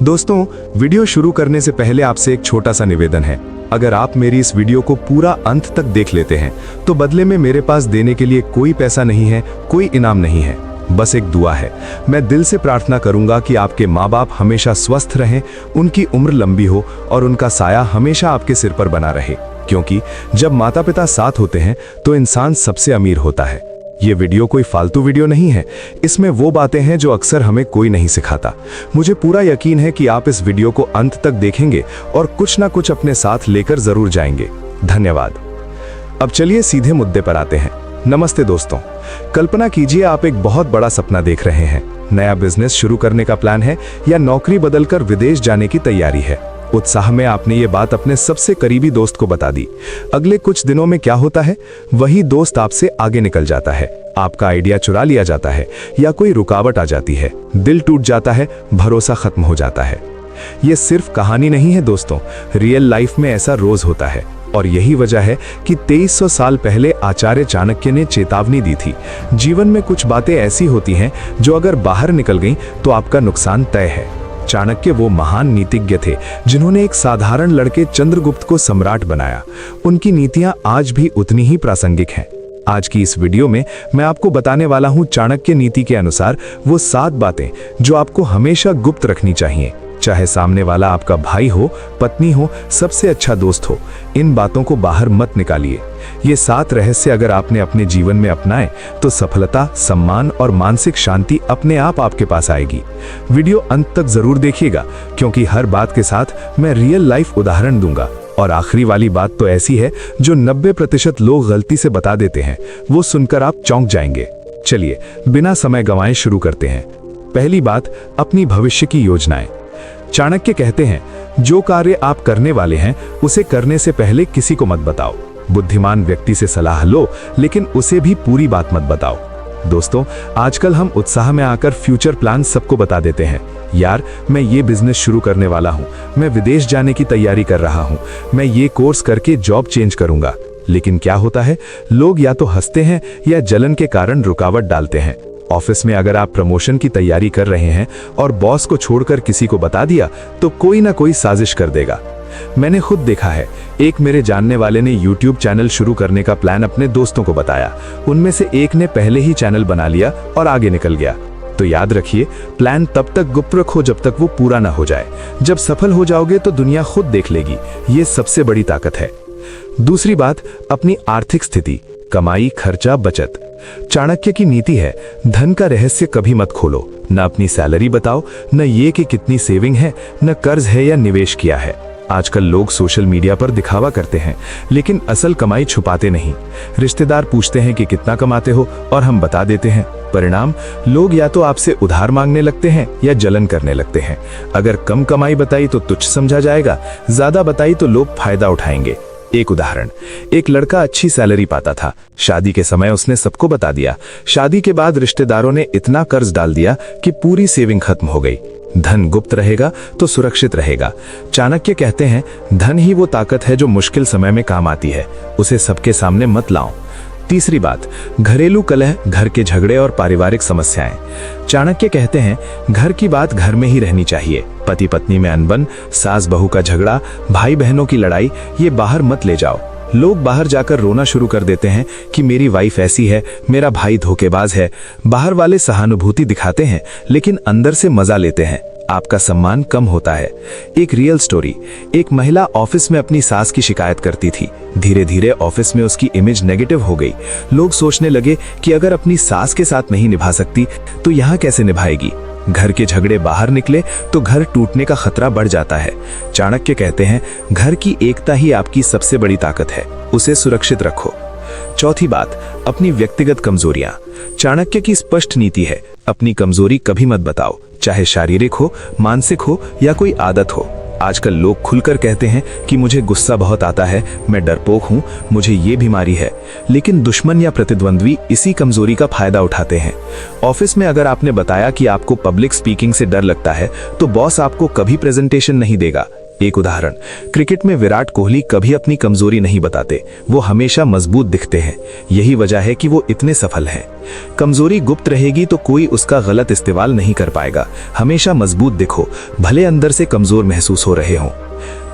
दोस्तों, वीडियो शुरू करने से पहले आपसे एक छोटा सा निवेदन है। अगर आप मेरी इस वीडियो को पूरा अंत तक देख लेते हैं तो बदले में मेरे पास देने के लिए कोई पैसा नहीं है, कोई इनाम नहीं है, बस एक दुआ है। मैं दिल से प्रार्थना करूंगा कि आपके माँ बाप हमेशा स्वस्थ रहें, उनकी उम्र लंबी हो और उनका साया हमेशा आपके सिर पर बना रहे, क्योंकि जब माता पिता साथ होते हैं तो इंसान सबसे अमीर होता है। ये वीडियो कोई फालतू वीडियो नहीं है, इसमें वो बातें हैं जो अक्सर हमें कोई नहीं सिखाता। मुझे पूरा यकीन है कि आप इस वीडियो को अंत तक देखेंगे और कुछ ना कुछ अपने साथ लेकर जरूर जाएंगे। धन्यवाद। अब चलिए सीधे मुद्दे पर आते हैं। नमस्ते दोस्तों, कल्पना कीजिए आप एक बहुत बड़ा सपना देख रहे हैं। नया बिजनेस शुरू करने का प्लान है या नौकरी बदलकर विदेश जाने की तैयारी है। उत्साह में आपने ये बात अपने सबसे करीबी दोस्त को बता दी। अगले कुछ दिनों में क्या होता है, वही दोस्त आपसे आगे निकल जाता है, आपका आइडिया चुरा लिया जाता है या कोई रुकावट आ जाती है, दिल टूट जाता है, भरोसा खत्म हो जाता है। ये सिर्फ कहानी नहीं है दोस्तों, रियल लाइफ में ऐसा रोज होता है। और यही वजह है कि 2300 साल पहले आचार्य चाणक्य ने चेतावनी दी थी, जीवन में कुछ बातें ऐसी होती हैं जो अगर बाहर निकल गईं तो आपका नुकसान तय है। चाणक्य वो महान नीतिज्ञ थे जिन्होंने एक साधारण लड़के चंद्रगुप्त को सम्राट बनाया। उनकी नीतियां आज भी उतनी ही प्रासंगिक हैं। आज की इस वीडियो में मैं आपको बताने वाला हूं चाणक्य नीति के अनुसार वो 7 बातें जो आपको हमेशा गुप्त रखनी चाहिए, चाहे सामने वाला आपका भाई हो, पत्नी हो, सबसे अच्छा दोस्त हो। इन बातों को बाहर मत निकालिए। ये 7 रहस्य अगर आपने अपने जीवन में अपनाए तो सफलता, सम्मान और मानसिक शांति अपने आप आपके पास आएगी। वीडियो अंत तक जरूर देखिएगा, क्योंकि हर बात के साथ मैं रियल लाइफ उदाहरण दूंगा। और आखिरी वाली बात तो ऐसी है जो 90% लोग गलती से बता देते हैं, वो सुनकर आप चौंक जाएंगे। चलिए बिना समय गंवाए शुरू करते हैं। पहली बात, अपनी भविष्य की योजनाएं। चाणक्य कहते हैं, जो कार्य आप करने वाले हैं उसे करने से पहले किसी को मत बताओ। बुद्धिमान व्यक्ति से सलाह लो, लेकिन उसे भी पूरी बात मत बताओ। दोस्तों, आजकल हम उत्साह में आकर फ्यूचर प्लान सबको बता देते हैं। यार, मैं ये बिजनेस शुरू करने वाला हूँ, मैं विदेश जाने की तैयारी कर रहा हूँ, मैं ये कोर्स करके जॉब चेंज करूंगा। लेकिन क्या होता है, लोग या तो हंसते हैं या जलन के कारण रुकावट डालते हैं। ऑफिस में अगर आप प्रमोशन की तैयारी कर रहे हैं और बॉस को छोड़कर किसी को बता दिया तो कोई ना कोई साजिश कर देगा। मैंने खुद देखा है, एक मेरे जानने वाले ने YouTube चैनल शुरू करने का प्लान अपने दोस्तों को बताया। उनमें से एक ने पहले ही चैनल बना लिया और आगे निकल गया। तो याद रखिए, प्लान तब तक गुप्त रखो जब तक वो पूरा ना हो जाए। जब सफल हो जाओगे तो दुनिया खुद देख लेगी। ये सबसे बड़ी ताकत है। दूसरी बात, अपनी आर्थिक स्थिति, कमाई, खर्चा, बचत। चाणक्य की नीति है, धन का रहस्य कभी मत खोलो। न अपनी सैलरी बताओ, न ये कि कितनी सेविंग है, न कर्ज है या निवेश किया है। आजकल लोग सोशल मीडिया पर दिखावा करते हैं, लेकिन असल कमाई छुपाते नहीं। रिश्तेदार पूछते हैं कि कितना कमाते हो और हम बता देते हैं। परिणाम, लोग या तो आपसे उधार मांगने लगते हैं या जलन करने लगते हैं। अगर कम कमाई बताई तो तुच्छ समझा जाएगा, ज्यादा बताई तो लोग फायदा उठाएंगे। एक उदाहरण, एक लड़का अच्छी सैलरी पाता था। शादी के समय उसने सबको बता दिया। शादी के बाद रिश्तेदारों ने इतना कर्ज डाल दिया कि पूरी सेविंग खत्म हो गई। धन गुप्त रहेगा तो सुरक्षित रहेगा। चाणक्य कहते हैं, धन ही वो ताकत है जो मुश्किल समय में काम आती है, उसे सबके सामने मत लाओ। तीसरी बात, घरेलू कलह, घर के झगड़े और पारिवारिक समस्याएं। चाणक्य कहते हैं, घर की बात घर में ही रहनी चाहिए। पति पत्नी में अनबन, सास बहू का झगड़ा, भाई बहनों की लड़ाई, ये बाहर मत ले जाओ। लोग बाहर जाकर रोना शुरू कर देते हैं कि मेरी वाइफ ऐसी है, मेरा भाई धोखेबाज है। बाहर वाले सहानुभूति दिखाते हैं, लेकिन अंदर से मजा लेते हैं। आपका सम्मान कम होता है। एक रियल स्टोरी, एक महिला ऑफिस में अपनी सास की शिकायत करती थी। धीरे धीरे ऑफिस में उसकी इमेज नेगेटिव हो गई। लोग सोचने लगे कि अगर अपनी सास के साथ नहीं निभा सकती तो यहाँ कैसे निभाएगी। घर के झगड़े बाहर निकले तो घर टूटने का खतरा बढ़ जाता है। चाणक्य कहते हैं, घर की एकता ही आपकी सबसे बड़ी ताकत है, उसे सुरक्षित रखो। चौथी बात, अपनी व्यक्तिगत कमजोरियां। चाणक्य की स्पष्ट नीति है, अपनी कमजोरी कभी मत बताओ, चाहे शारीरिक हो, मानसिक हो या कोई आदत हो। आजकल लोग खुलकर कहते हैं कि मुझे गुस्सा बहुत आता है, मैं डरपोक हूं, मुझे ये बीमारी है। लेकिन दुश्मन या प्रतिद्वंद्वी इसी कमजोरी का फायदा उठाते हैं। ऑफिस में अगर आपने बताया कि आपको पब्लिक स्पीकिंग से डर लगता है तो बॉस आपको कभी प्रेजेंटेशन नहीं देगा। एक उदाहरण, क्रिकेट में विराट कोहली कभी अपनी कमजोरी नहीं बताते, वो हमेशा मजबूत दिखते हैं। यही वजह है कि वो इतने सफल हैं। कमजोरी गुप्त रहेगी तो कोई उसका गलत इस्तेमाल नहीं कर पाएगा। हमेशा मजबूत दिखो, भले अंदर से कमजोर महसूस हो रहे हों।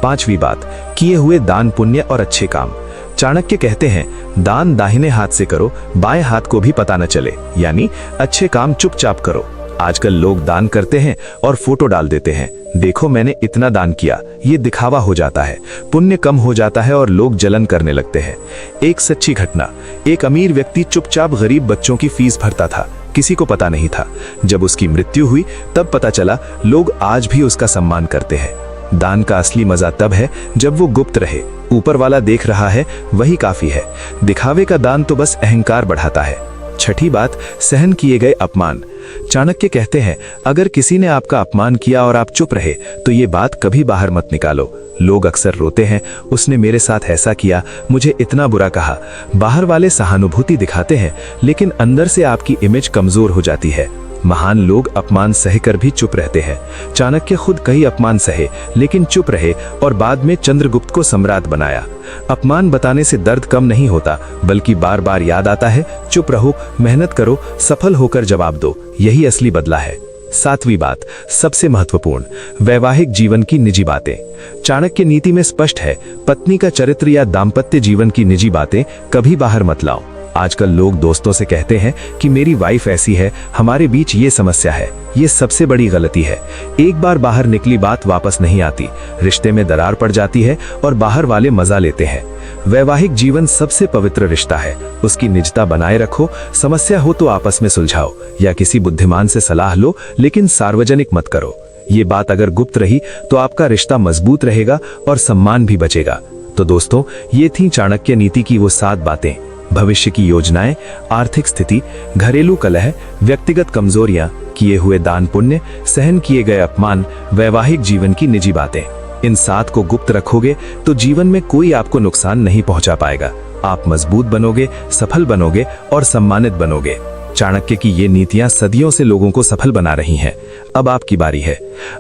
5वीं बात, किए हुए दान, पुण्य और अच्छे काम। चाणक्य कहते हैं, दान दाहिने हाथ से करो, बाएं हाथ को भी पता न चले, यानी अच्छे काम चुपचाप करो। आजकल लोग दान करते हैं और फोटो डाल देते हैं, देखो मैंने इतना दान किया, ये दिखावा हो जाता है, पुण्य कम हो जाता है और लोग जलन करने लगते हैं। एक सच्ची घटना, एक अमीर व्यक्ति चुपचाप गरीब बच्चों की फीस भरता था, किसी को पता नहीं था। जब उसकी मृत्यु हुई तब पता चला, लोग आज भी उसका सम्मान करते हैं। दान का असली मजा तब है जब वो गुप्त रहे, ऊपर वाला देख रहा है वही काफी है। दिखावे का दान तो बस अहंकार बढ़ाता है। 6ठी बात, सहन किए गए अपमान। चाणक्य कहते हैं, अगर किसी ने आपका अपमान किया और आप चुप रहे तो ये बात कभी बाहर मत निकालो। लोग अक्सर रोते हैं, उसने मेरे साथ ऐसा किया, मुझे इतना बुरा कहा। बाहर वाले सहानुभूति दिखाते हैं, लेकिन अंदर से आपकी इमेज कमजोर हो जाती है। महान लोग अपमान सहकर भी चुप रहते हैं। चाणक्य खुद कई अपमान सहे, लेकिन चुप रहे और बाद में चंद्रगुप्त को सम्राट बनाया। अपमान बताने से दर्द कम नहीं होता, बल्कि बार बार याद आता है, चुप रहो, मेहनत करो, सफल होकर जवाब दो, यही असली बदला है। 7वीं बात, सबसे महत्वपूर्ण, वैवाहिक जीवन की निजी बातें। चाणक्य नीति में स्पष्ट है, पत्नी का चरित्र या दाम्पत्य जीवन की निजी बातें कभी बाहर मत लाओ। आजकल लोग दोस्तों से कहते हैं कि मेरी वाइफ ऐसी है, हमारे बीच ये समस्या है। ये सबसे बड़ी गलती है। एक बार बाहर निकली बात वापस नहीं आती, रिश्ते में दरार पड़ जाती है और बाहर वाले मजा लेते हैं। वैवाहिक जीवन सबसे पवित्र रिश्ता है, उसकी निजता बनाए रखो। समस्या हो तो आपस में सुलझाओ या किसी बुद्धिमान से सलाह लो, लेकिन सार्वजनिक मत करो। ये बात अगर गुप्त रही तो आपका रिश्ता मजबूत रहेगा और सम्मान भी बचेगा। तो दोस्तों, ये थी चाणक्य नीति की वो 7 बातें। भविष्य की योजनाएं, आर्थिक स्थिति, घरेलू कलह, व्यक्तिगत कमजोरियां, किए हुए दान पुण्य, सहन किए गए अपमान, वैवाहिक जीवन की निजी बातें। इन 7 को गुप्त रखोगे तो जीवन में कोई आपको नुकसान नहीं पहुंचा पाएगा। आप मजबूत बनोगे, सफल बनोगे और सम्मानित बनोगे। चाणक्य की ये नीतियां सदियों से लोगों को सफल बना रही हैं। अब आपकी बारी है।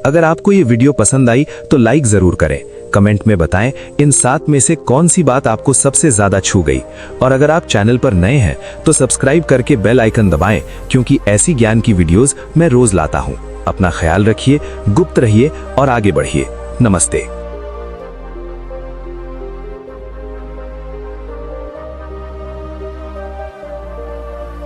अगर आपको ये वीडियो पसंद आई तो लाइक जरूर करें। कमेंट में बताएं इन 7 में से कौन सी बात आपको सबसे ज्यादा छू गई। और अगर आप चैनल पर नए हैं तो सब्सक्राइब करके बेल आइकन दबाएं, क्योंकि ऐसी ज्ञान की वीडियोस मैं रोज लाता हूं। अपना ख्याल रखिए, गुप्त रहिए और आगे बढ़िए। नमस्ते।